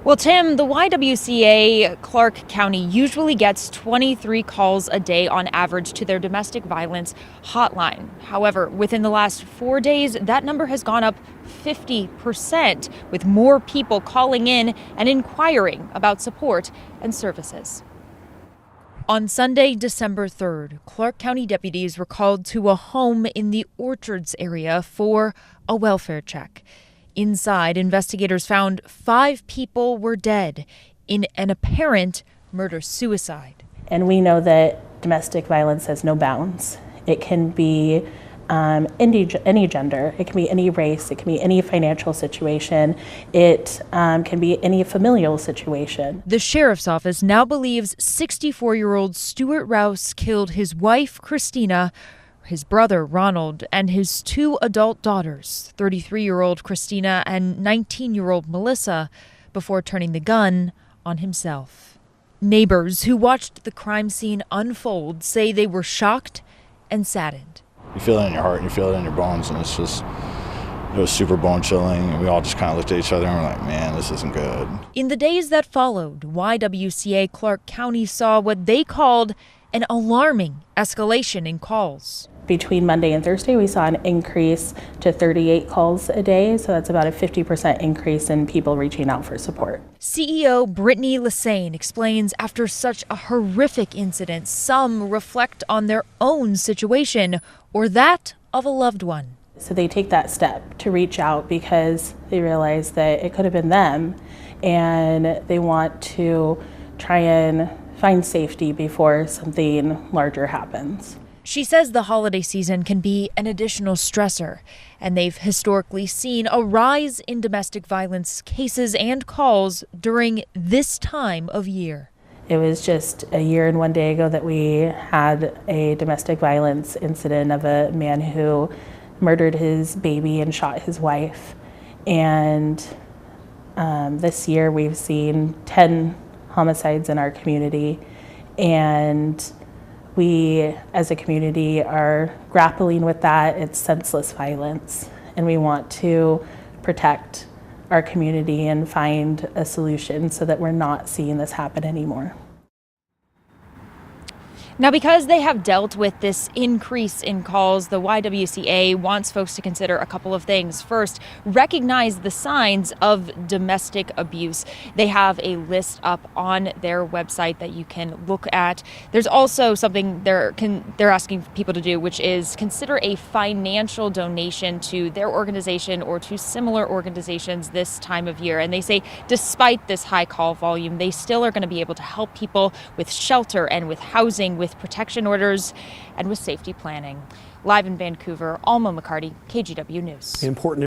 Well, Tim, the YWCA Clark County usually gets 23 calls a day on average to their domestic violence hotline. However, within the last 4 days, that number has gone up 50%, with more people calling in and inquiring about support and services. On Sunday, December 3rd, Clark County deputies were called to a home in the Orchards area for a welfare check. Inside, investigators found 5 people were dead in an apparent murder-suicide. And we know that domestic violence has no bounds. It can be any gender, it can be any race, it can be any financial situation, it can be any familial situation. The sheriff's office now believes 64-year-old Stuart Rouse killed his wife, Christina, his brother, Ronald, and his 2 adult daughters, 33-year-old Christina and 19-year-old Melissa, before turning the gun on himself. Neighbors who watched the crime scene unfold say they were shocked and saddened. You feel it in your heart and you feel it in your bones, and it was super bone chilling, and we all just kind of looked at each other and were like, man, this isn't good. In the days that followed, YWCA Clark County saw what they called an alarming escalation in calls. Between Monday and Thursday, we saw an increase to 38 calls a day, so that's about a 50% increase in people reaching out for support. CEO Brittany Lesane explains after such a horrific incident, some reflect on their own situation or that of a loved one. So they take that step to reach out because they realize that it could have been them, and they want to try and find safety before something larger happens. She says the holiday season can be an additional stressor, and they've historically seen a rise in domestic violence cases and calls during this time of year. It was just a year and 1 day ago that we had a domestic violence incident of a man who murdered his baby and shot his wife. And this year we've seen 10 homicides in our community, and we as a community are grappling with that. It's senseless violence, and we want to protect our community and find a solution so that we're not seeing this happen anymore. Now, because they have dealt with this increase in calls, the YWCA wants folks to consider a couple of things. First, recognize the signs of domestic abuse. They have a list up on their website that you can look at. There's also something they're asking people to do, which is consider a financial donation to their organization or to similar organizations this time of year. And they say despite this high call volume, they still are going to be able to help people with shelter and with housing, with protection orders, and with safety planning. Live in Vancouver, Alma McCarty, KGW News. Important